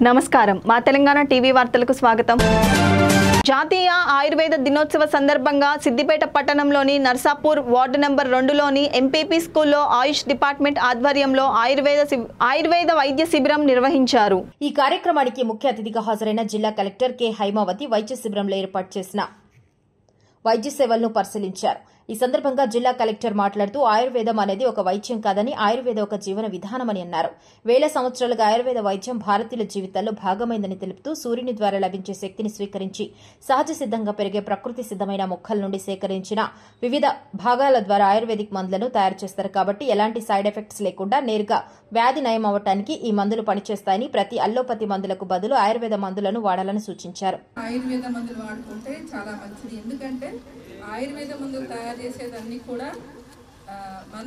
నమస్కారం మా తెలంగాణ టీవీ వార్తలకు స్వాగతం. జాతీయ ఆయుర్వేద దినోత్సవ సందర్భంగా సిద్దిపేట పట్టణంలోని నర్సాపూర్ వార్డు నంబర్ 2లోని ఎంపీపీ స్కూల్లో ఆయుష్ డిపార్ట్మెంట్ ఆధ్వర్యంలో ఆయుర్వేద వైద్య శిబిరం నిర్వహించారు. ఈ కార్యక్రమానికి ముఖ్య అతిథిగా హాజరైన జిల్లా కలెక్టర్ కె హైమావతి వైద్య శిబిరంలో ఏర్పాటు చేసిన వైద్య సేవలను పరిశీలించారు. ఈ సందర్భంగా జిల్లా కలెక్టర్ మాట్లాడుతూ ఆయుర్వేదం అనేది ఒక వైద్యం కాదని ఆయుర్వేద ఒక జీవన విధానమని అన్నారు. వేల సంవత్సరాలుగా ఆయుర్వేద వైద్యం భారతీయుల జీవితాల్లో భాగమైందని తెలుపుతూ సూర్యుని ద్వారా లభించే శక్తిని స్వీకరించి సహజ సిద్ధంగా పెరిగే ప్రకృతి సిద్ధమైన మొక్కల నుండి సేకరించిన వివిధ భాగాల ద్వారా ఆయుర్వేదిక్ మందులను తయారు చేస్తారు. కాబట్టి ఎలాంటి సైడ్ ఎఫెక్ట్స్ లేకుండా నేరుగా వ్యాధి నయం అవ్వటానికి ఈ మందులు పనిచేస్తాయని, ప్రతి అల్లోపతి మందులకు బదులు ఆయుర్వేద మందులను వాడాలని సూచించారు. ఆయుర్వేద మందులు వాడుకుంటే చాలా మంచిది. ఎందుకంటే ఆయుర్వేద మందులు తయారు చేసేదన్నీ కూడా మన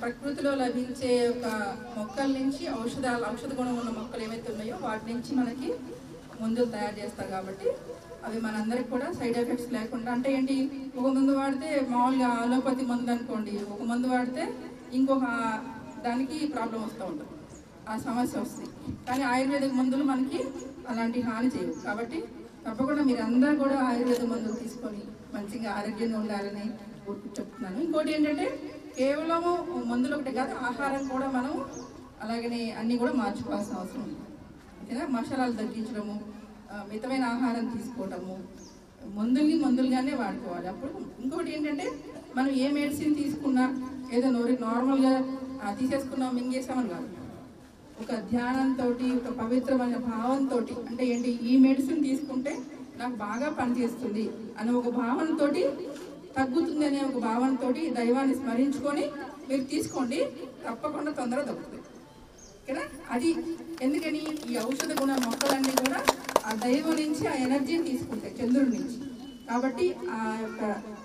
ప్రకృతిలో లభించే ఒక మొక్కల నుంచి ఔషధ గుణం ఉన్న మొక్కలు ఏవైతే ఉన్నాయో వాటి నుంచి మనకి మందులు తయారు చేస్తాం. కాబట్టి అవి మనందరికి కూడా సైడ్ ఎఫెక్ట్స్ లేకుండా, అంటే ఏంటి, ఒక మందు వాడితే మామూలుగా అలోపతి మందు అనుకోండి, ఒక మందు వాడితే ఇంకొక దానికి ప్రాబ్లం వస్తూ ఉంటుంది, ఆ సమస్య వస్తుంది. కానీ ఆయుర్వేదిక మందులు మనకి అలాంటి హాని చేయవు. కాబట్టి తప్పకుండా మీరు అందరూ కూడా ఆయుర్వేద మందులు తీసుకొని మంచిగా ఆరోగ్యంగా ఉండాలని చెప్తున్నాను. ఇంకోటి ఏంటంటే కేవలము మందులు ఒకటే కాదు, ఆహారం కూడా మనం అలాగనే అన్నీ కూడా మార్చుకోవాల్సిన అవసరం ఉంది. ఓకేనా? మసాలాలు తగ్గించడము, మితమైన ఆహారం తీసుకోవటము, మందులుగానే వాడుకోవాలి. అప్పుడు ఇంకోటి ఏంటంటే మనం ఏ మెడిసిన్ తీసుకున్నా ఏదో నార్మల్గా తీసేసుకున్నాం మింగేసామని కాదు, ఒక ధ్యానంతో, ఒక పవిత్రమైన భావంతో, అంటే ఏంటి, ఈ మెడిసిన్ తీసుకుంటే నాకు బాగా పనిచేస్తుంది అనే ఒక భావనతో, తగ్గుతుంది అనే ఒక భావనతో దైవాన్ని స్మరించుకొని మీరు తీసుకోండి, తప్పకుండా తొందరగా తగ్గుతుంది. ఓకేనా? అది ఎందుకని, ఈ ఔషధ గుణ మొక్కలన్నీ కూడా ఆ దైవం నుంచి ఆ ఎనర్జీని తీసుకుంటాయి, చంద్రుడి నుంచి. కాబట్టి ఆ యొక్క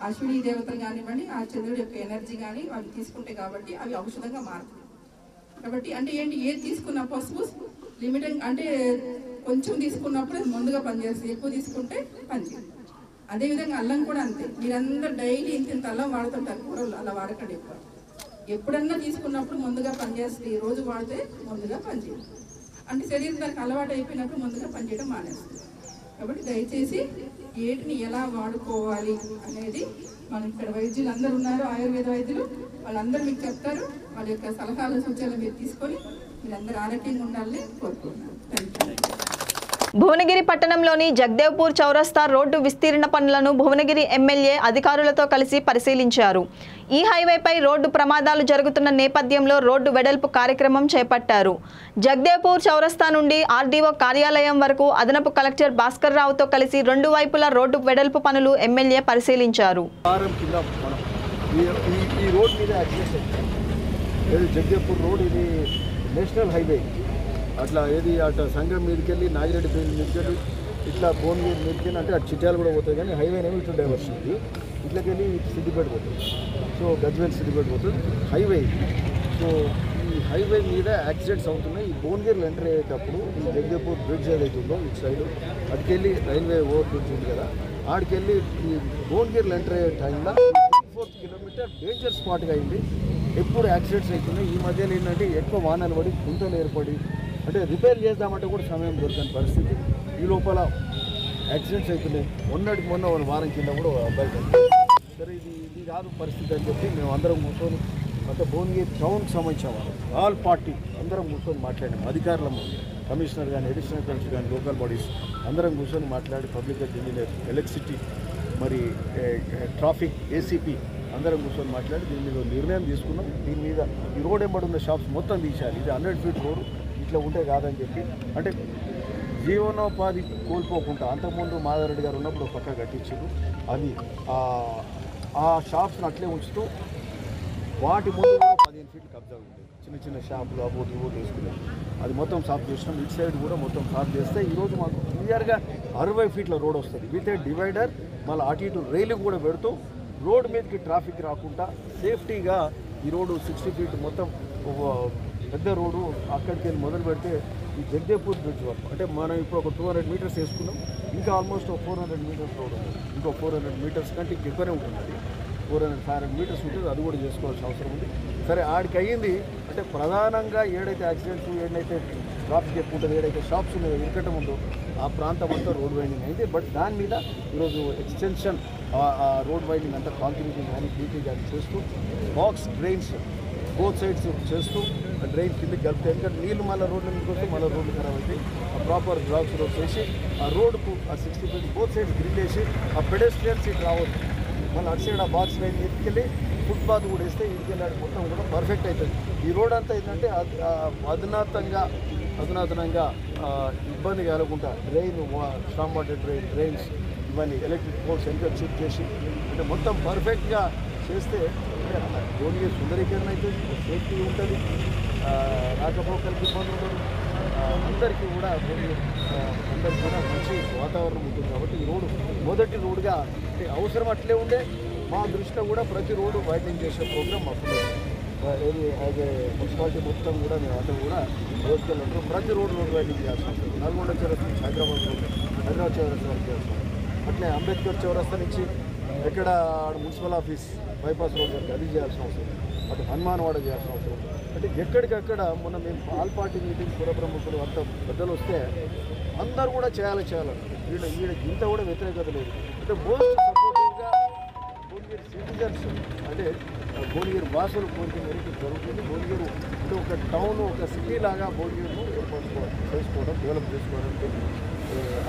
అశ్విని దేవతలు కానివ్వండి, ఆ చంద్రుడి యొక్క ఎనర్జీ కానీ అవి తీసుకుంటాయి. కాబట్టి అవి ఔషధంగా మారుతాయి. కాబట్టి అంటే ఏంటి, ఏది తీసుకున్న పసుపు లిమిటెడ్, అంటే కొంచెం తీసుకున్నప్పుడు ముందుగా పనిచేస్తుంది, ఎక్కువ తీసుకుంటే పనిచేయదు. అదేవిధంగా అల్లం కూడా అంతే. మీరందరూ డైలీ ఇంత అల్లం వాడుతుంటారు, కూరలు అలా వాడకండి. ఎప్పుడన్నా తీసుకున్నప్పుడు ముందుగా పనిచేస్తుంది, రోజు వాడితే ముందుగా పనిచేయదు. అంటే శరీరం దానికి అలవాటు అయిపోయినప్పుడు ముందుగా పనిచేయడం మానేస్తుంది. కాబట్టి దయచేసి ఏటిని ఎలా వాడుకోవాలి అనేది మనం ఇక్కడ వైద్యులు అందరూ ఉన్నారు, ఆయుర్వేద వైద్యులు, వాళ్ళందరూ మీకు చెప్తారు. వాళ్ళ యొక్క సలహాలు సూచనలు మీరు తీసుకొని మీరందరూ ఆరోగ్యంగా ఉండాలని కోరుకుంటున్నాను. Thank you. భువనగిరి పట్టణంలోని జగదేవ్పూర్ చౌరస్తా రోడ్డు విస్తీర్ణ పనులను భువనగిరి ఎమ్మెల్యే అధికారులతో కలిసి పరిశీలించారు. ఈ హైవేపై రోడ్డు ప్రమాదాలు జరుగుతున్న నేపథ్యంలో రోడ్డు వెడల్పు కార్యక్రమం చేపట్టారు. జగదేవ్పూర్ చౌరస్తా నుండి ఆర్డీఓ కార్యాలయం వరకు అదనపు కలెక్టర్ భాస్కర్ రావుతో కలిసి రెండు వైపులా రోడ్డు వెడల్పు పనులు ఎమ్మెల్యే పరిశీలించారు. జగదేవ్పూర్ రోడ్ ఇది నేషనల్ హైవే, అట్లా ఏది అటు సంఘం మీదకి వెళ్ళి నాగిరెడ్డి పేరు మీదకి వెళ్ళి ఇట్లా భువనగిరి మీదకి వెళ్ళి, అంటే అటు చిట్యాలు కూడా పోతాయి, కానీ హైవే ఏమో ఇట్లా డైవర్షన్ ఇది, ఇట్లకి వెళ్ళి సిద్దిపేట పోతుంది. సో గజ్వేల్ సిద్దిపేట పోతుంది హైవే. సో ఈ హైవే మీద యాక్సిడెంట్స్ అవుతున్నాయి. ఈ భువనగిరిలో ఎంటర్ అయ్యేటప్పుడు ఈ జగదేవ్పూర్ బ్రిడ్జ్ ఏదైతుందో ఇటు సైడ్ అటుకెళ్ళి రైల్వే ఓవర్ బ్రిడ్జ్ ఉంది కదా, ఆడికెళ్ళి ఈ భువనగిరిలో ఎంటర్ అయ్యే టైంలో 4 కిలోమీటర్ డేంజర్ స్పాట్గా అయింది. ఎప్పుడు యాక్సిడెంట్స్ అవుతున్నాయి. ఈ మధ్యలో ఏంటంటే ఎక్కువ వాహనాలు పడి గుంతలు ఏర్పడి, అంటే రిపేర్ చేద్దామంటే కూడా సమయం దొరకని పరిస్థితి. ఈ లోపల యాక్సిడెంట్స్ అవుతున్నాయి. మొన్న వారం కింద కూడా అబ్బాయి సరే ఇది కాదు పరిస్థితి అని చెప్పి మేము అందరం కూర్చొని, అంటే భువనగిరి టౌన్కి సంబంధించిన వాళ్ళు ఆల్ పార్టీ అందరం కూర్చొని మాట్లాడినాం. అధికారులము, కమిషనర్ కానీ, అడిషనల్ కమిషనర్ కానీ, లోకల్ బాడీస్ అందరం కూర్చొని మాట్లాడి, పబ్లిక్ ఇంజనీర్, ఎలక్ట్రిసిటీ, మరి ట్రాఫిక్, ఏసీపీ అందరం కూర్చొని మాట్లాడి దీని మీద నిర్ణయం తీసుకున్నాం. దీని మీద ఈ రోడ్ ఎంబడి ఉన్న షాప్స్ మొత్తం తీసేయాలి. ఇది 100 ఫీట్ రోడ్, ఇట్లా ఉంటే కాదని చెప్పి, అంటే జీవనోపాధి కోల్పోకుండా, అంతకుముందు మాధవరెడ్డి గారు ఉన్నప్పుడు పక్క కట్టించారు. అది ఆ షాప్స్ని అట్లే ఉంచుతూ వాటి ముందు 15 ఫీట్లు కబ్జా ఉంటుంది. చిన్న షాపులు అబోటి వేసుకున్నాం. అది మొత్తం సాఫ్ చేసినాం. ఇటు సైడ్ కూడా మొత్తం సాఫ్ చేస్తే ఈరోజు మాకు క్లియర్గా 60 ఫీట్ల రోడ్ వస్తుంది. విత్ డివైడర్, మళ్ళీ అటు ఇటు రైలు కూడా పెడుతూ రోడ్ మీదకి ట్రాఫిక్ రాకుండా సేఫ్టీగా ఈ రోడ్డు 60 ఫీట్ మొత్తం పెద్ద రోడ్డు అక్కడికి వెళ్ళి మొదలు పెడితే ఈ జగదేవ్పూర్ బ్రిడ్జ్ వరకు, అంటే మనం ఇప్పుడు ఒక 200 మీటర్స్ వేసుకున్నాం. ఇంకా ఆల్మోస్ట్ 400 మీటర్స్ రోడ్ ఉంది. ఇంకో 400 మీటర్స్ కంటే ఎక్కువనే ఉంటుంది. 400-500 మీటర్స్ ఉంటుంది, అది కూడా చేసుకోవాల్సిన అవసరం ఉంది. సరే ఆడికి అయ్యింది అంటే ప్రధానంగా ఏడైతే యాక్సిడెంట్స్, ఏడైతే ట్రాఫిక్ ఎక్కువ ఉంటుంది, ఏడైతే షాప్స్ ఉన్నాయో ఇరకటం ఉందో ఆ ప్రాంతం అంతా రోడ్ వైండింగ్ అయింది. బట్ దాని మీద ఈరోజు ఎక్స్టెన్షన్ రోడ్ వైండింగ్ అంతా కాంక్రీటింగ్ కానీ డీపీ కానీ చేస్తూ బాక్స్ డ్రైన్స్ బోత్ సైడ్స్ చేస్తూ డ్రైన్ కిందకి కలిపితే, ఎందుకంటే నీళ్ళు మళ్ళీ రోడ్ల మీదకి వస్తే మళ్ళీ రోడ్లు ఖరాబ్ అవుతాయి. ఆ ప్రాపర్ బ్లాక్స్ రోడ్ చేసి ఆ రోడ్కు ఆ 60 ఫీట్ బోత్ సైడ్స్ గ్రిల్ వేసి ఆ పెడెస్ట్రియన్ సీట్ రావద్దు, మళ్ళీ అటు సైడ్ ఆ బాక్స్ లైన్ ఎత్తుకెళ్ళి ఫుట్పాత్ కూడా వేస్తే ఇంటికెళ్ళాడు మొత్తం కూడా పర్ఫెక్ట్ అవుతుంది. ఈ రోడ్ అంతా ఏంటంటే అధునాతనంగా ఇబ్బంది కలగకుండా డ్రైన్, స్టామ్ వాటర్ డ్రైన్స్ ఇవన్నీ ఎలక్ట్రిక్ పోల్స్ ఎంటర్ షిఫ్ట్ చేసి అంటే మొత్తం పర్ఫెక్ట్గా చేస్తే భువనగిరి సుందరీకరణ అవుతుంది, సేఫ్టీ ఉంటుంది, రాకపోకలకి ఇబ్బంది ఉండదు, అందరికీ కూడా అందరికీ కూడా మంచి వాతావరణం ఉంటుంది. కాబట్టి ఈ రోడ్డు మొదటి రోడ్డుగా అంటే అవసరం అట్లే ఉండే మా దృష్టిలో కూడా ప్రతి రోడ్డు వైడనింగ్ చేసే ప్రోగ్రామ్ మాకు ఏది యాజ్ ఏ మున్సిపాలిటీ మొత్తం కూడా మేము అందరూ కూడా రోజుకెళ్ళంటారు ప్రతి రోడ్డు వైడనింగ్ చేయాల్సి వస్తుంది. నల్గొండ చౌరస్తా హైదరాబాద్ చౌరస్తా వరకు చేస్తాం. అట్లే అంబేద్కర్ చౌరస్తా నుంచి ఎక్కడ మున్సిపల్ ఆఫీస్ బైపాస్ రోడ్ వరకు అది చేయాల్సిన అవసరం, అటు హనుమాన్వాడ చేయాల్సిన అవసరం. అంటే ఎక్కడికక్కడ మొన్న మేము ఆల్ పార్టీ మీటింగ్ పురప్రముఖులు అంత పెద్దలు వస్తే అందరూ కూడా చేయాలి ఈడ ఇంత కూడా వ్యతిరేకత లేదు. అంటే మోస్ట్ సపోర్టివ్గా భువనగిరి సిటిజన్స్ అంటే భువనగిరి వాసులు కోరిక మేరకు జరుగుతుంది. భువనగిరి అంటే ఒక టౌన్, ఒక సిటీ లాగా భువనగిరిను చేసుకోవడం, డెవలప్ చేసుకోవడానికి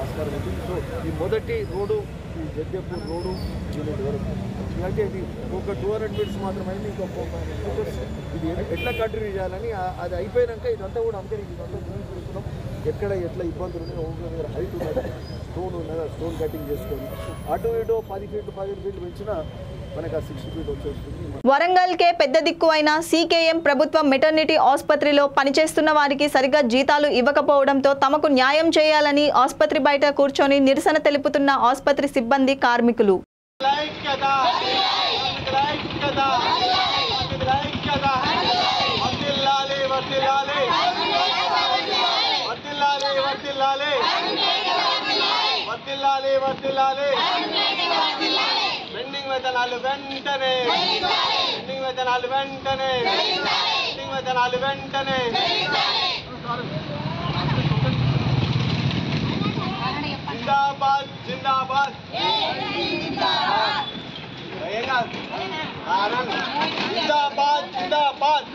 ఆస్కారం ఉంటుంది. సో ఈ మొదటి రోడ్డు ఈ జగ్గపూర్ రోడ్డు దీన్ని డెవలప్ అంటే ఇది ఒక 200 మీటర్స్ మాత్రమైంది. ఇంకొక ఇది ఎట్లా కంటిన్యూ చేయాలని అది అయిపోయాక ఇదంతా కూడా అంతే ఇదంతా చూస్తున్నాం. ఎక్కడ ఎట్లా ఇబ్బందులు ఉన్నాయో దగ్గర హైట్ ఉన్నది, స్టోన్ ఉన్నదా స్టోన్ కటింగ్ చేసుకొని అటు ఇటు 10 ఫీట్లు 15 ఫీట్లు పెంచినా మనకు ఆ 60 ఫీట్ వచ్చేస్తుంది. వరంగల్కే పెద్ద దిక్కు అయిన సీకేఎం ప్రభుత్వ మెటర్నిటీ ఆసుపత్రిలో పనిచేస్తున్న వారికి సరిగ్గా జీతాలు ఇవ్వకపోవడంతో తమకు న్యాయం చేయాలని ఆసుపత్రి బయట కూర్చొని నిరసన తెలుపుతున్న ఆసుపత్రి సిబ్బంది, కార్మికులు. పెండింగ్ వేతనాలు వెంటనే, పెండింగ్ వేతనాలు వెంటనే, పెండింగ్ వేతనాలు వెంటనే. జిందాబాద్ జిందాబాద్ జిందాబాద్ జిందాబాద్ జిందాబాద్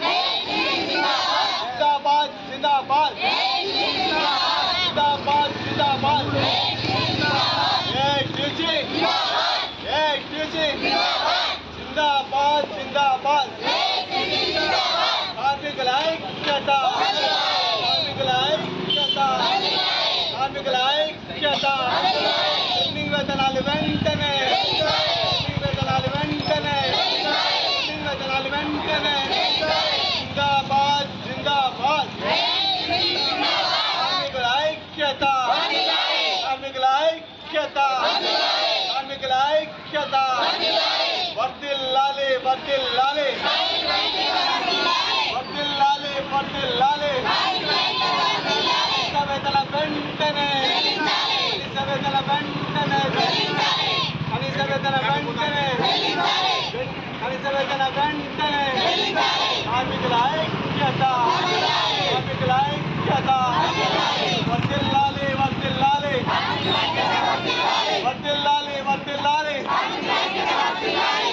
జిందాబాద్ జిందాబాద్ జిందాబాద్. జిందాబాద్ జిందాబాద్ కార్మికుల ఐక్యత, కార్మికుల ఐక్యత, కార్మికుల ఐక్యత. పెండింగ్ వేతనాలు వెంటనే, పెండింగ్ వేతనాలు వెంటనే, పెండింగ్ వేతనాలు వెంటనే. జిందాబాద్ జిందాబాద్ కార్మికుల ఐక్యత, కార్మికుల ఐక్యత, కార్మికుల ఐక్యత. వర్ధిల్లాలి వర్ధిల్లాలి వర్ధిల్లాలి వర్ధిల్లాలి. కనీస వేతన వెంటనే, కనీస వేతన వెంటనే, కనీస వేతన వెంటనే, కనీస వేతన వెంటనే. కార్మికుల ఐక్యత, కార్మికుల ఐక్యత. వర్ధిల్లాలి వర్ధిల్లాలి వర్ధిల్లాలి వర్ధిల్లాలి.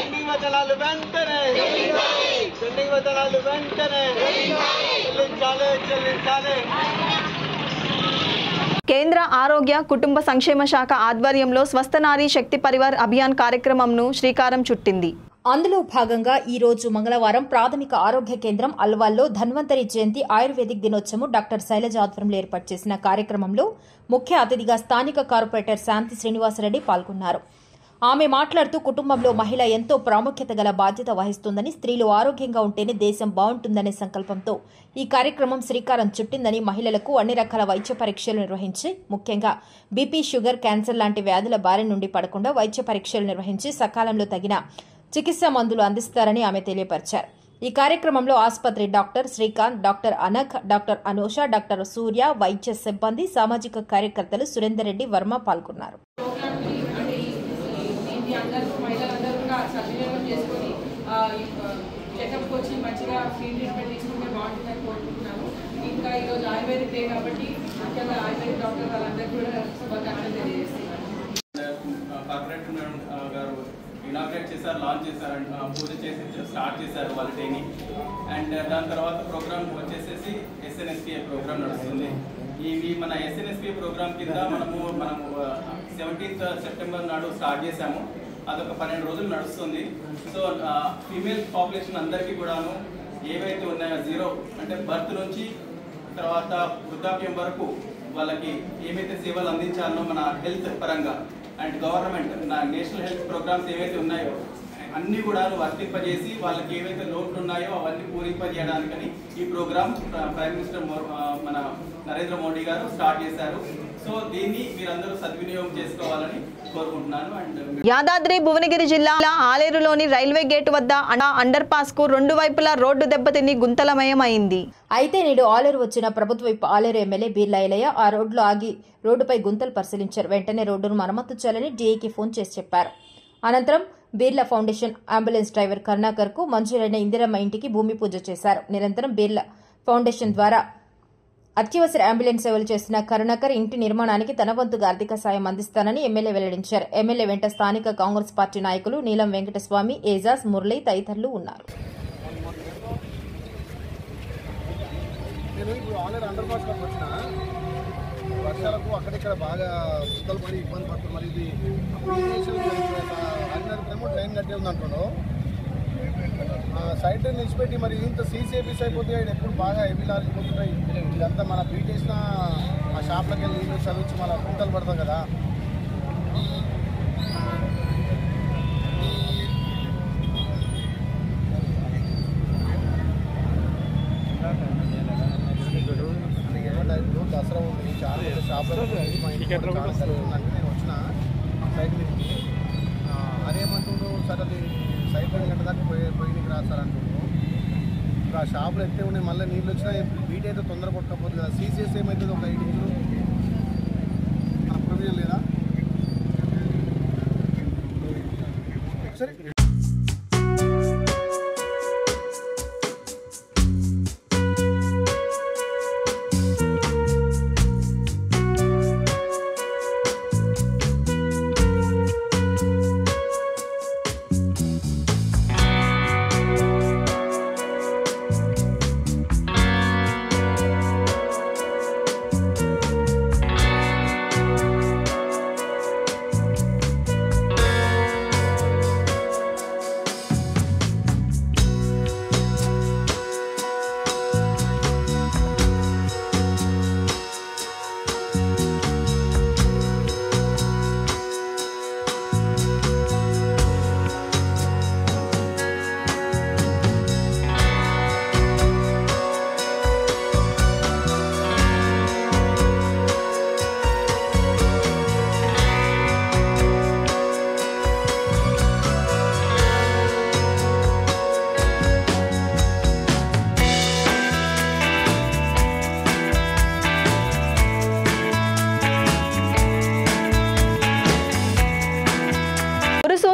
పెండింగ్ వేతనాలు వెంటనే, పెండింగ్ వేతనాలు వెంటనే చెల్లించాలి చెల్లించాలి. కేంద్ర ఆరోగ్య కుటుంబ సంక్షేమ శాఖ ఆధ్వర్యంలో స్వస్థ నారీ శక్తి పరివార్ అభియాన్ కార్యక్రమంను శ్రీకారం చుట్టింది. అందులో భాగంగా ఈ రోజు మంగళవారం ప్రాథమిక ఆరోగ్య కేంద్రం అల్వాల్లో ధన్వంతరి జయంతి ఆయుర్వేదిక్ దినోత్సవం డాక్టర్ శైలజ ఆధ్వర్యంలో ఏర్పాటు చేసిన కార్యక్రమంలో ముఖ్య అతిథిగా స్థానిక కార్పొరేటర్ శాంతి శ్రీనివాసరెడ్డి పాల్గొన్నారు. ఆమె మాట్లాడుతూ కుటుంబంలో మహిళ ఎంతో ప్రాముఖ్యత గల బాధ్యత వహిస్తుందని, స్త్రీలు ఆరోగ్యంగా ఉంటేనే దేశం బాగుంటుందనే సంకల్పంతో ఈ కార్యక్రమం శ్రీకారం చుట్టిందని, మహిళలకు అన్ని రకాల వైద్య పరీక్షలు నిర్వహించి ముఖ్యంగా బీపీ, షుగర్, క్యాన్సర్ లాంటి వ్యాధుల బారి నుండి పడకుండా వైద్య పరీక్షలు నిర్వహించి సకాలంలో తగిన చికిత్సా మందులు అందిస్తారని ఆమె తెలియపరిచారు. ఈ కార్యక్రమంలో ఆసుపత్రి doctor Srikanth, doctor Anagh, doctor Anusha, doctor Surya, వైద్య సిబ్బంది, సామాజిక కార్యకర్తలు సురేందర్ రెడ్డి వర్మ పాల్గొన్నారు. అందరూ మహిళలందరూ బాగా సద్వినియోగం చేసుకొని చెకప్కి వచ్చి మంచిగా ఫ్రీ ట్రీట్మెంట్ తీసుకుంటే బాగుంటుందని కోరుకుంటున్నాను. ఇంకా ఈరోజు ఆయుర్వేదిక్ డే కాబట్టి ముఖ్యంగా ఆయుర్వేదిక్ డాక్టర్ వాళ్ళందరికీ కూడా శుభాకాంక్షలు తెలియజేస్తున్నాను. కార్పొరేటర్ గారు ఇనాగ్రేట్ చేశారు, లాంచ్ చేశారు, పూజ చేసి స్టార్ట్ చేశారు వాళ్ళ డేని. అండ్ దాని తర్వాత ప్రోగ్రామ్ వచ్చేసేసి SNSPA ప్రోగ్రామ్ నడుస్తుంది. ఇవి మన SNSPA ప్రోగ్రామ్ కింద మనము 17th సెప్టెంబర్ నాడు స్టార్ట్ చేశాము. అదొక 12 రోజులు నడుస్తుంది. సో ఫీమేల్ పాపులేషన్ అందరికీ కూడాను ఏవైతే ఉన్నాయో 0 అంటే బర్త్ నుంచి తర్వాత వృద్ధాప్యం వరకు వాళ్ళకి ఏమైతే సేవలు అందించాలో మన హెల్త్ పరంగా and government national health programmes ఏవైతే ఉన్నాయో అన్నీ కూడా వర్తింపజేసి వాళ్ళకి ఏవైతే లోట్లు ఉన్నాయో అవన్నీ పూరింపజేయడానికని ఈ ప్రోగ్రామ్ ప్రైమ్ మినిస్టర్ మన నరేంద్ర మోడీ గారు స్టార్ట్ చేశారు. సో దీన్ని మీరందరూ సద్వినియోగం చేసుకోవాలని కోరుకుంటున్నాను. అండ్ యాదాద్రి భువనగిరి జిల్లా ఆలేరులోని రైల్వే గేటు వద్ద అండర్ పాస్ కు 2 వైపులా రోడ్డు దెబ్బతిని గుంతలమయమైంది. అయితే నేడు ఆలేరు వచ్చిన ప్రభుత్వ ఆలేరు ఎమ్మెల్యే బీర్లాయిలయ్య ఆ రోడ్లో ఆగి రోడ్డుపై గుంతలు పరిశీలించారు. వెంటనే రోడ్డును మరమ్మతు చేయాలని డీఏకి ఫోన్ చేసి చెప్పారు. అనంతరం Birla foundation ambulance driver Karunakar కు మంజూరైన ఇందిరమ్మ ఇంటికి భూమి పూజ చేశారు. నిరంతరం బీర్లా ఫౌండేషన్ ద్వారా అత్యవసర అంబులెన్స్ సేవలు చేసిన కరుణాకర్ ఇంటి నిర్మాణానికి తన వంతుగా ఆర్థిక సాయం అందిస్తానని ఎమ్మెల్యే వెల్లడించారు. ఎమ్మెల్యే వెంట స్థానిక కాంగ్రెస్ పార్టీ నాయకులు నీలం వెంకటస్వామి, ఏజాజ్, మురళి తదితరులు ఉన్నారు. వర్షాలకు అక్కడిక్కడ బాగా గుంతలు పడి ఇబ్బంది పడుతుంది. మరి ఇది అన్నదేమో ట్రైన్ కట్టే ఉంది అంటున్నాడు. సైడ్ ట్రైన్ నిలిచిపెట్టి మరి ఇంత సీసీఏపీస్ అయిపోతే ఎప్పుడు బాగా హెవీ లారీలు పోతుంటాయి. ఇదంతా మన బీటేసిన ఆ షాప్లకి వెళ్ళి నీళ్ళు చదివించి మన గుంతలు పడతాం కదా. దసరా ఉంది, చాలా షాప్లో నేను వచ్చిన సైడ్ మీదకి. అదేమంటుండ్రు సార్ అది సైడ్ 2 గంటల దాకా పోయినకి రాస్తారు అంటుండ్రు. ఇప్పుడు ఆ షాపులు ఎత్తే ఉన్నాయి, మళ్ళీ నీళ్ళు వచ్చినా బీట్ అయితే తొందర కొట్టకపోతుంది కదా. సీసీఎస్ ఏమవుతుంది ఒక 5 ఇంచులు మన ప్రొవిజన్ లేదా సరే.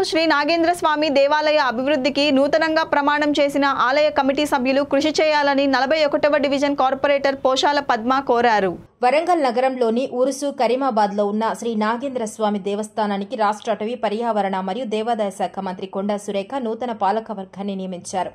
శ్రీ నాగేంద్ర స్వామి దేవాలయ అభివృద్ధికి నూతనంగా ప్రమాణం చేసిన ఆలయ కమిటీ సభ్యులు కృషి చేయాలని 41వ డివిజన్ కార్పొరేటర్ పోషాల పద్మ కోరారు. వరంగల్ నగరంలోని ఉరుసు కరీమాబాద్లో ఉన్న శ్రీ నాగేంద్ర స్వామి దేవస్థానానికి రాష్ట్ర అటవీ పర్యావరణ మరియు దేవాదాయ శాఖ మంత్రి కొండా సురేఖ నూతన పాలక వర్గాన్ని నియమించారు.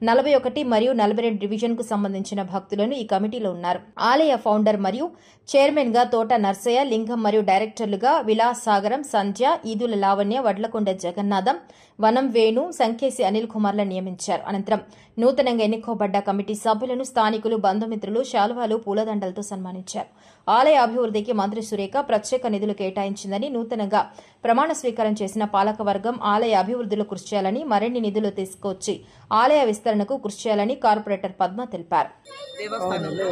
41 మరియు 42 డివిజన్కు సంబంధించిన భక్తులను ఈ కమిటీలో ఉన్నారు. ఆలయ ఫౌండర్ మరియు చైర్మన్ గా తోట నర్సయ్య, లింగం మరియు డైరెక్టర్లుగా విలాస్ సాగరం, సంధ్య, ఈదుల లావణ్య, వడ్లకొండ జగన్నాథం, వనం వేణు, సంకేసి అనిల్ కుమార్లను నియమించారు. అనంతరం నూతనంగా ఎన్నుకోబడ్డ కమిటీ సభ్యులను స్థానికులు, బంధుమిత్రులు శాలువాలు, పూలదండలతో సన్మానించారు. ఆలయ అభివృద్ధికి మంత్రి సురేఖ ప్రత్యేక నిధులు కేటాయించిందని, నూతనంగా ప్రమాణ స్వీకారం చేసిన పాలకవర్గం ఆలయ అభివృద్ధిలో కృషి చేయాలని, మరిన్ని నిధులు తీసుకొచ్చి ఆలయ విస్తరణకు కృషి చేయాలని కార్పొరేటర్ పద్మ తెలిపారు. దేవస్థానంలో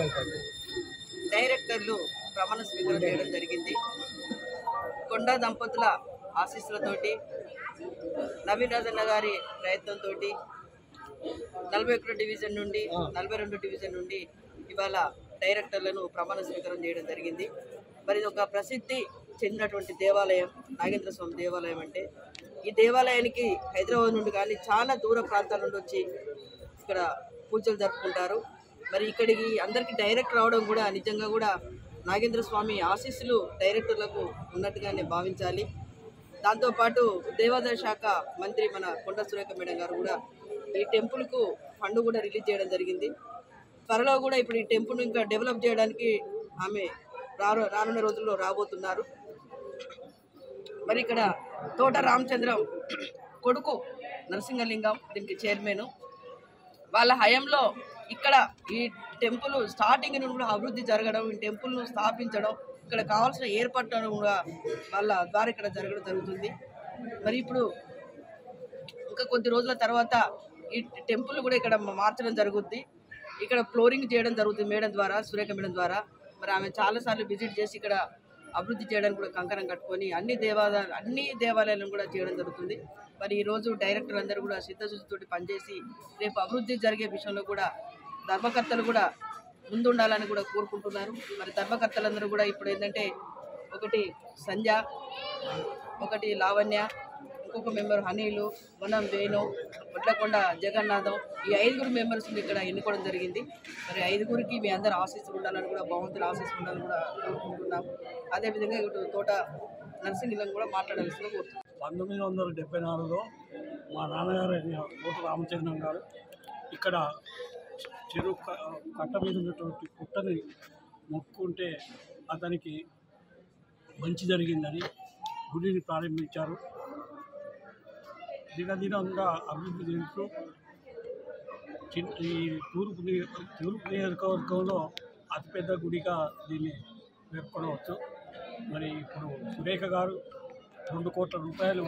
డైరెక్టర్లు ప్రమాణ స్వీకారం చేయడం జరిగింది. కొండా దంపతుల ఆశీస్సులతోటి, నవీన్ రాజన్న గారి ప్రయత్నంతో 41 డివిజన్ నుండి 42 డివిజన్ నుండి ఇవాళ డైరెక్టర్లను ప్రమాణ స్వీకారం చేయడం జరిగింది. మరి ఇది ఒక ప్రసిద్ధి చెందినటువంటి దేవాలయం నాగేంద్ర స్వామి దేవాలయం. అంటే ఈ దేవాలయానికి హైదరాబాద్ నుండి కానీ చాలా దూర ప్రాంతాల నుండి వచ్చి ఇక్కడ పూజలు జరుపుకుంటారు. మరి ఇక్కడికి అందరికీ డైరెక్ట్ రావడం కూడా నిజంగా కూడా నాగేంద్ర స్వామి ఆశీస్సులు డైరెక్టర్లకు ఉన్నట్టుగానే భావించాలి. దాంతోపాటు దేవాదాయ శాఖ మంత్రి మన కొండ సురేఖ మేడం గారు కూడా ఈ టెంపుల్కు ఫండ్ కూడా రిలీజ్ చేయడం జరిగింది. త్వరలో కూడా ఇప్పుడు ఈ టెంపుల్ ఇంకా డెవలప్ చేయడానికి ఆమె రానున్న రోజుల్లో రాబోతున్నారు. మరి ఇక్కడ తోట రామచంద్రం కొడుకు నరసింహలింగం దీనికి చైర్మన్. వాళ్ళ హయాంలో ఇక్కడ ఈ టెంపుల్ స్టార్టింగ్ నుండి కూడా అభివృద్ధి జరగడం, ఈ టెంపుల్ను స్థాపించడం, ఇక్కడ కావాల్సిన ఏర్పాట్లను కూడా వాళ్ళ ద్వారా ఇక్కడ జరగడం జరుగుతుంది. మరి ఇప్పుడు ఇంకా కొద్ది రోజుల తర్వాత ఈ టెంపుల్ కూడా ఇక్కడ మార్చడం జరుగుద్ది. ఇక్కడ ఫ్లోరింగ్ చేయడం జరుగుతుంది మేడం ద్వారా, సురేఖ మేడం ద్వారా. మరి ఆమె చాలాసార్లు విజిట్ చేసి ఇక్కడ అభివృద్ధి చేయడానికి కూడా కంకణం కట్టుకొని అన్ని దేవాలయాలను కూడా చేయడం జరుగుతుంది. మరి ఈరోజు డైరెక్టర్ అందరూ కూడా సిద్ధశుద్ధితోటి పనిచేసి రేపు అభివృద్ధి జరిగే విషయంలో కూడా ధర్మకర్తలు కూడా ముందుండాలని కూడా కోరుకుంటున్నారు. మరి ధర్మకర్తలందరూ కూడా ఇప్పుడు ఏంటంటే ఒకటి సంజ, ఒకటి లావణ్య, ఇంకొక మెంబర్ హనీలు, వనం వేణు, వడ్లకొండ జగన్నాథం, ఈ 5 మెంబర్స్ ఇక్కడ ఎన్నుకోవడం జరిగింది. మరి 5 మీ అందరూ ఆశీస్సులు ఉండాలని కూడా, భగవంతులు ఆశీస్సులు ఉండాలని కూడా కోరుకుంటున్నాము. అదేవిధంగా ఇటు తోట నరసింహలింగం కూడా మాట్లాడాల్సిందిగా కోరుతున్నాం. 1974లో మా నాన్నగారు తోట రామచంద్రం గారు ఇక్కడ చెరువు కట్ట మీద ఉన్నటువంటి పుట్టని మొక్కుంటే అతనికి మంచి జరిగిందని గుడిని ప్రారంభించారు. దినదినంగా అభివృద్ధి చెందుతూ ఈ తూర్పు నియోజకవర్గంలో అతిపెద్ద గుడిగా దీన్ని పేర్కొనవచ్చు. మరి ఇప్పుడు సురేఖ గారు 2 కోట్ల రూపాయలు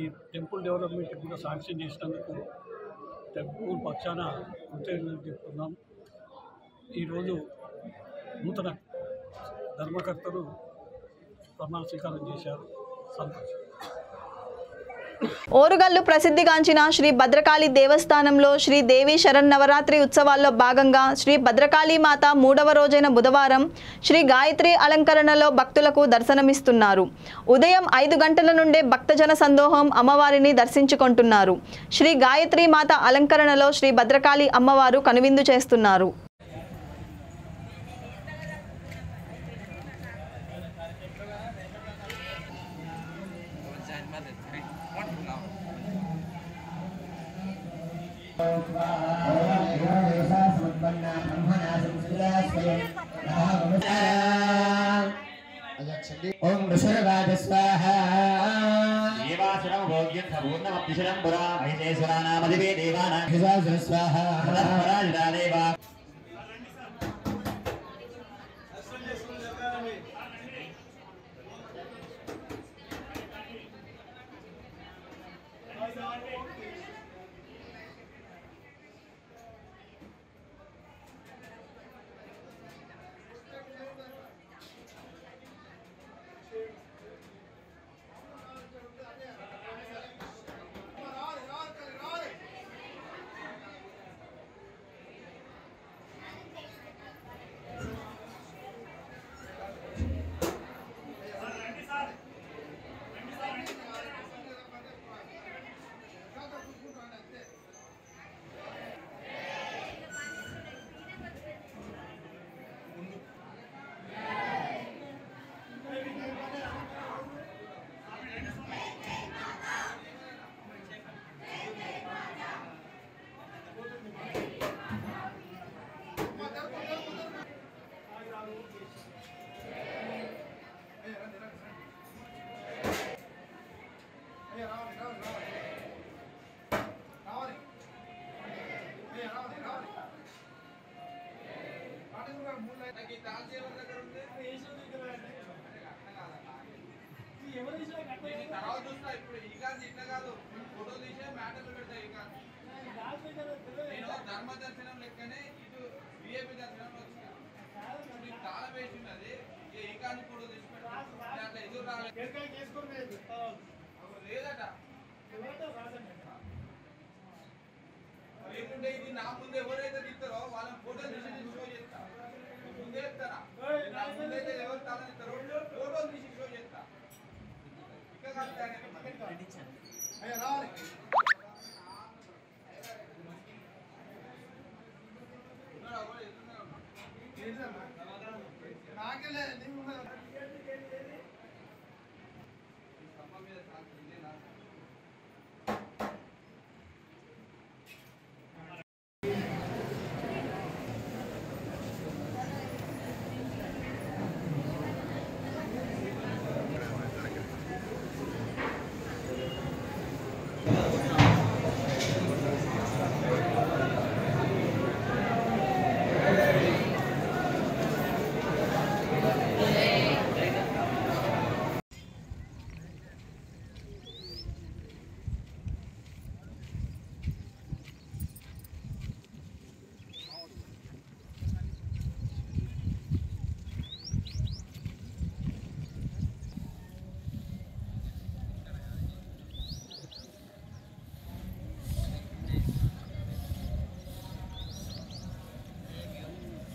ఈ టెంపుల్ డెవలప్మెంట్ కూడా శాంక్షన్ చేసినందుకు టెంపుల్ పక్షాన కృతజ్ఞతలు చెప్తున్నాం. ఈరోజు నూతన ధర్మకర్తలు ప్రమాణ స్వీకారం చేశారు. సంతోషం. ఓరుగల్లు ప్రసిద్ధిగాంచిన శ్రీ భద్రకాళి దేవస్థానంలో శ్రీ దేవి శరన్నవరాత్రి ఉత్సవాల్లో భాగంగా శ్రీ భద్రకాళి మాత 3వ రోజైన బుధవారం శ్రీ గాయత్రి అలంకరణలో భక్తులకు దర్శనమిస్తున్నారు. ఉదయం 5 గంటల నుండే భక్తజన సందోహం అమ్మవారిని దర్శించుకుంటున్నారు. శ్రీ గాయత్రి మాత అలంకరణలో శ్రీ భద్రకాళి అమ్మవారు కనువిందు చేస్తున్నారు. ओम विश्वराज स्वाहा देवासुरं भोग्यं पूर्णमप्तिशरं पुरा महिषेश्वरानामदिवे देवानां विश्वासुर स्वाहा पराजिता देवा ఫోటో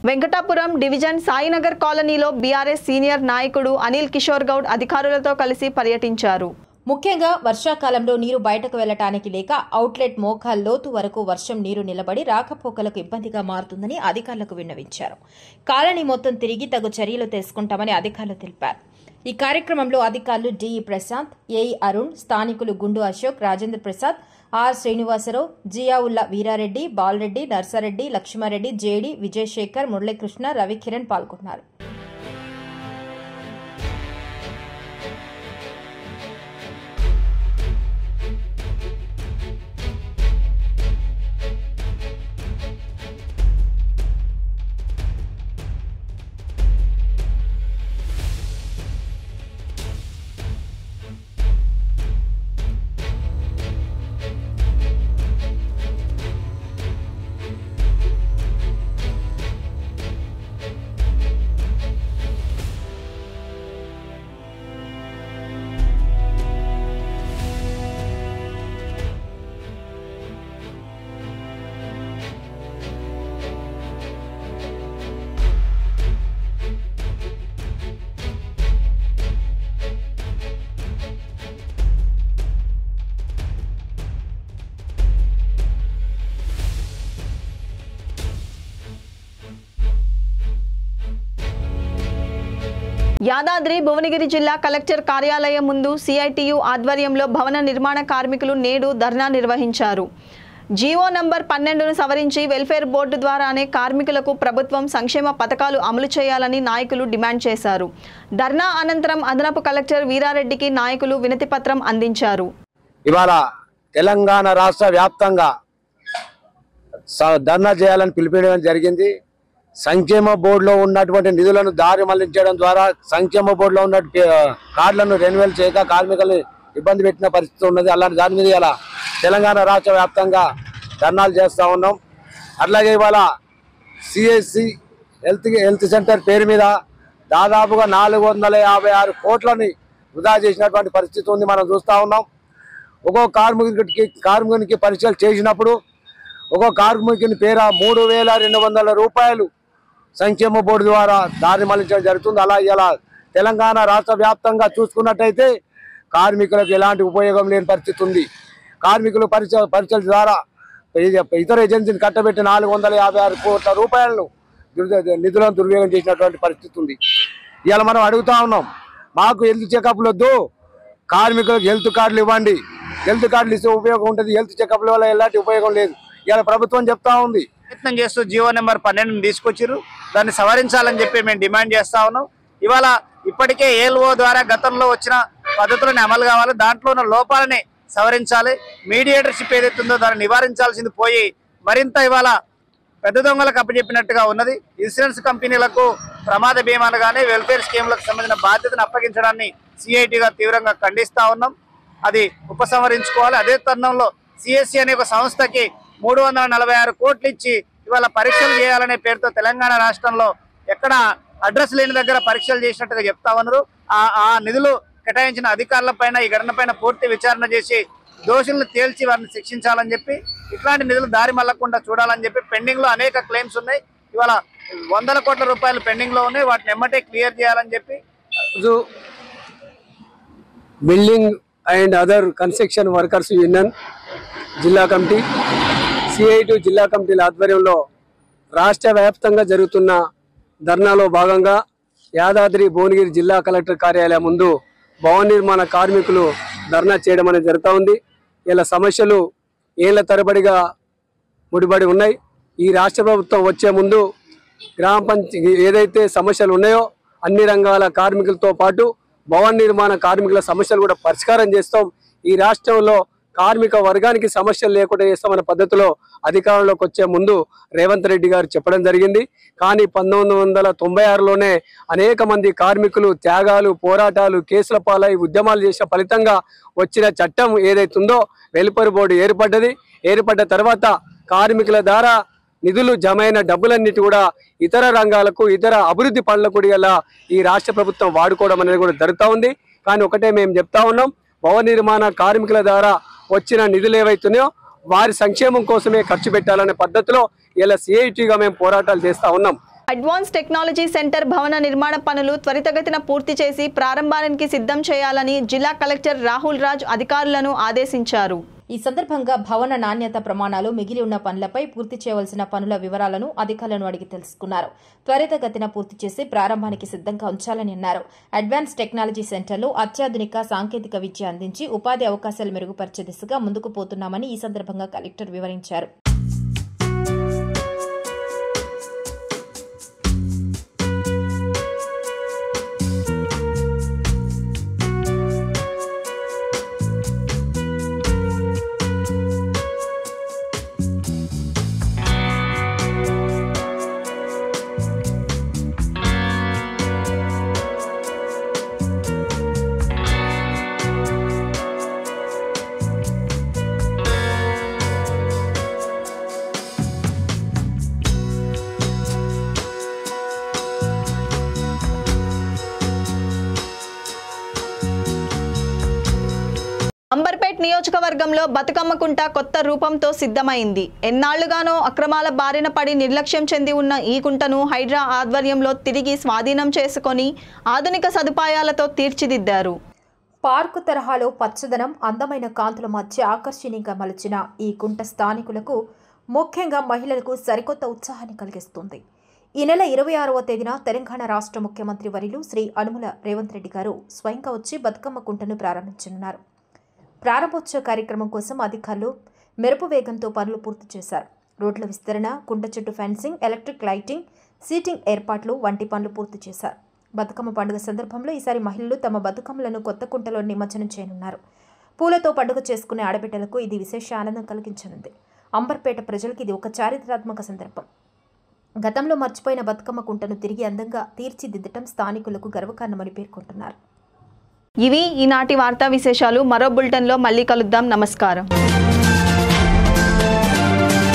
వెంకటాపురం డివిజన్ సాయినగర్ కాలనీలో బీఆర్ఎస్ సీనియర్ నాయకుడు అనిల్ కిషోర్ గౌడ్ అధికారులతో కలిసి పర్యటించారు. ముఖ్యంగా వర్షాకాలంలో నీరు బయటకు వెళ్లటానికి లేక అవుట్లెట్ మోకాల్ లోతు వరకు వర్షం నీరు నిలబడి రాకపోకలకు ఇబ్బందిగా మారుతుందని అధికారులకు విన్నవించారు. కాలనీ మొత్తం తిరిగి తగు చర్యలు తీసుకుంటామని అధికారులు తెలిపారు. ఈ కార్యక్రమంలో అధికారులు డిఈ ప్రశాంత్, ఏఈ అరుణ్, స్థానికులు గుండు అశోక్, రాజేంద్ర ప్రసాద్, ఆర్ శ్రీనివాసరావు, జియావుల్లా వీరారెడ్డి, బాలరెడ్డి, నర్సారెడ్డి, లక్ష్మారెడ్డి, జేడి, విజయశేఖర్, మురళీకృష్ణ, రవికిరణ్ పాల్గొన్నారు. యాదాద్రి భువనగిరి జిల్లా కలెక్టర్ కార్యాలయం ముందు సిఐటియు ఆధ్వర్యంలో భవన నిర్మాణ కార్మికులు నేడు ధర్నా నిర్వహించారు. జీవో నంబర్ 12ను సవరించి వెల్ఫేర్ బోర్డు ద్వారానే కార్మికులకు ప్రభుత్వం సంక్షేమ పథకాలు అమలు చేయాలని నాయకులు డిమాండ్ చేశారు. ధర్నా అనంతరం అదనపు కలెక్టర్ వీరారెడ్డికి నాయకులు వినతి పత్రం అందించారు. ఇవాళ తెలంగాణ రాష్ట్ర వ్యాప్తంగా ధర్నా చేయాలని పిలుపునివ్వడం జరిగింది. సంక్షేమ బోర్డులో ఉన్నటువంటి నిధులను దారి మళ్లించడం ద్వారా సంక్షేమ బోర్డులో ఉన్న కార్డులను రెన్యువల్ చేయక కార్మికులను ఇబ్బంది పెట్టిన పరిస్థితి ఉన్నది. అలాంటి దాని మీద ఇలా తెలంగాణ రాష్ట్ర వ్యాప్తంగా ధర్నాలు చేస్తూ ఉన్నాం. అట్లాగే ఇవాళ సిఎస్సి హెల్త్ సెంటర్ పేరు మీద దాదాపుగా 456 కోట్లని వృధా చేసినటువంటి పరిస్థితి ఉంది. మనం చూస్తూ ఉన్నాం. ఒక్కో కార్మికునికి పరీక్షలు చేసినప్పుడు ఒక్కో కార్మికుని పేర 3200 రూపాయలు సంక్షేమ బోర్డు ద్వారా దారి మళ్లించడం జరుగుతుంది. అలా ఇలా తెలంగాణ రాష్ట్ర వ్యాప్తంగా చూసుకున్నట్టయితే కార్మికులకు ఎలాంటి ఉపయోగం లేని పరిస్థితి ఉంది. కార్మికులు పరీక్షల ద్వారా ఇతర ఏజెన్సీని కట్టబెట్టి 456 కోట్ల రూపాయలను నిధులను దుర్వినియోగం చేసినటువంటి పరిస్థితి ఉంది. ఇలా మనం అడుగుతా ఉన్నాం, మాకు హెల్త్ చెకప్లు వద్దు, కార్మికులకు హెల్త్ కార్డులు ఇవ్వండి. హెల్త్ కార్డులు ఇస్తే ఉపయోగం ఉంటుంది, హెల్త్ చెకప్ల వల్ల ఎలాంటి ఉపయోగం లేదు. ఇలా ప్రభుత్వం చెప్తా ఉంది. ప్రయత్నం చేస్తూ జీవో నెంబర్ 12ని తీసుకొచ్చారు. దాన్ని సవరించాలని చెప్పి మేము డిమాండ్ చేస్తా ఉన్నాం. ఇవాళ ఇప్పటికే ఏఎల్ఓ ద్వారా గతంలో వచ్చిన పద్ధతులను అమలు కావాలి, దాంట్లో ఉన్న లోపాలని సవరించాలి. మీడియేటర్షిప్ ఏదైతే ఉందో దాన్ని నివారించాల్సింది పోయి మరింత ఇవాళ పెద్ద దొంగలకు అప్పచెప్పినట్టుగా ఉన్నది. ఇన్సూరెన్స్ కంపెనీలకు ప్రమాద బీమాలు కానీ వెల్ఫేర్ స్కీములకు సంబంధించిన బాధ్యతను అప్పగించడాన్ని సిఐటిగా తీవ్రంగా ఖండిస్తా ఉన్నాం. అది ఉపసంహరించుకోవాలి. అదే తరుణంలో సిఎస్సి అనే ఒక సంస్థకి 346 కోట్లు ఇచ్చి ఇవాళ పరీక్షలు చేయాలనే పేరుతో తెలంగాణ రాష్ట్రంలో ఎక్కడ అడ్రస్ లేని దగ్గర పరీక్షలు చేసినట్టుగా చెప్తా ఉన్నారు. ఆ నిధులు కేటాయించిన అధికారులపైన ఈ ఘటనపైన పూర్తి విచారణ చేసి దోషులను తేల్చి వారిని శిక్షించాలని చెప్పి, ఇట్లాంటి నిధులు దారి మళ్లకుండా చూడాలని చెప్పి పెండింగ్ లో అనేక క్లెయిమ్స్ ఉన్నాయి. ఇవాళ 100 కోట్ల రూపాయలు పెండింగ్ లో ఉన్నాయి. వాటిని ఎమ్మటే క్లియర్ చేయాలని చెప్పి building and other construction workers union జిల్లా కమిటీ, సిఐటి జిల్లా కమిటీల ఆధ్వర్యంలో రాష్ట్ర వ్యాప్తంగా జరుగుతున్న ధర్నాలో భాగంగా యాదాద్రి భువనగిరి జిల్లా కలెక్టర్ కార్యాలయం ముందు భవన నిర్మాణ కార్మికులు ధర్నా చేయడం అనేది జరుగుతూ ఉంది. ఇలా సమస్యలు ఏళ్ల తరబడిగా ముడిపడి ఉన్నాయి. ఈ రాష్ట్ర ప్రభుత్వం వచ్చే ముందు గ్రామ పంచాయతీ ఏదైతే సమస్యలు ఉన్నాయో అన్ని రంగాల కార్మికులతో పాటు భవన నిర్మాణ కార్మికుల సమస్యలు కూడా పరిష్కారం చేస్తాం. ఈ రాష్ట్రంలో కార్మిక వర్గానికి సమస్యలు లేకుండా చేస్తామన్న పద్ధతిలో అధికారంలోకి వచ్చే ముందు రేవంత్ రెడ్డి గారు చెప్పడం జరిగింది. కానీ 1996లోనే అనేక మంది కార్మికులు త్యాగాలు, పోరాటాలు, కేసుల పాలై ఉద్యమాలు చేసిన ఫలితంగా వచ్చిన చట్టం ఏదైతుందో వెలుపరి బోర్డు ఏర్పడ్డ తర్వాత కార్మికుల ద్వారా నిధులు జమైన డబ్బులన్నిటి కూడా ఇతర రంగాలకు, ఇతర అభివృద్ధి పనులకు కూడా ఈ రాష్ట్ర ప్రభుత్వం వాడుకోవడం అనేది కూడా జరుగుతూ ఉంది. కానీ ఒకటే మేము చెప్తా ఉన్నాం, భవన నిర్మాణ కార్మికుల ద్వారా వచ్చిన నిధులు ఏవైతున్నాయో వారి సంక్షేమం కోసమే ఖర్చు పెట్టాలనే పద్ధతిలో ఇలా సిఐటిగా మేము పోరాటాలు చేస్తూ ఉన్నాం. అడ్వాన్స్ టెక్నాలజీ సెంటర్ భవన నిర్మాణ పనులు త్వరితగతిన పూర్తి చేసి ప్రారంభానికి సిద్ధం చేయాలని జిల్లా కలెక్టర్ రాహుల్ రాజ్ అధికారులను ఆదేశించారు. ఈ సందర్భంగా భవన నాణ్యత ప్రమాణాలు, మిగిలి ఉన్న పనులపై పూర్తి చేయవలసిన పనుల వివరాలను అధికారులను అడిగి తెలుసుకున్నారు. త్వరితగతిన పూర్తి చేసి ప్రారంభానికి సిద్ధంగా ఉంచాలని అన్నారు. అడ్వాన్స్ టెక్నాలజీ సెంటర్లో అత్యాధునిక సాంకేతిక విద్య అందించి ఉపాధి అవకాశాలు మెరుగుపరిచే దిశగా ముందుకు పోతున్నామని ఈ సందర్భంగా కలెక్టర్ వివరించారు. అంబర్పేట్ నియోజకవర్గంలో బతుకమ్మ కుంట కొత్త రూపంతో సిద్ధమైంది. ఎన్నాళ్లుగానో అక్రమాల బారిన పడి నిర్లక్ష్యం చెంది ఉన్న ఈ కుంటను హైడ్రా ఆధ్వర్యంలో తిరిగి స్వాధీనం చేసుకొని ఆధునిక సదుపాయాలతో తీర్చిదిద్దారు. పార్కు తరహాలో పచ్చదనం, అందమైన కాంతుల మధ్య ఆకర్షణీయంగా మలిచిన ఈ కుంట స్థానికులకు, ముఖ్యంగా మహిళలకు సరికొత్త ఉత్సాహాన్ని కలిగిస్తుంది. ఈ నెల 26వ తేదీన తెలంగాణ రాష్ట్ర ముఖ్యమంత్రి వర్యులు శ్రీ అనుముల రేవంత్ రెడ్డి గారు స్వయంగా వచ్చి బతుకమ్మ కుంటను ప్రారంభించనున్నారు. ప్రారంభోత్సవ కార్యక్రమం కోసం అధికారులు మెరుపు వేగంతో పనులు పూర్తి చేశారు. రోడ్ల విస్తరణ, కుంట చుట్టూ ఫెన్సింగ్, ఎలక్ట్రిక్ లైటింగ్, సీటింగ్ ఏర్పాట్లు వంటి పనులు పూర్తి చేశారు. బతుకమ్మ పండుగ సందర్భంలో ఈసారి మహిళలు తమ బతుకమ్మలను కొత్త కుంటలో నిమజ్జనం చేయనున్నారు. పూలతో పండుగ చేసుకునే ఆడబిడ్డలకు ఇది విశేష ఆనందం కలిగించనుంది. అంబర్పేట ప్రజలకు ఇది ఒక చారిత్రాత్మక సందర్భం. గతంలో మర్చిపోయిన బతుకమ్మ కుంటను తిరిగి అందంగా తీర్చిదిద్దటం స్థానికులకు గర్వకారణమని పేర్కొంటున్నారు. ఇవి ఈనాటి వార్తా విశేషాలు. మరో బులెటిన్లో మళ్ళీ కలుద్దాం. నమస్కారం.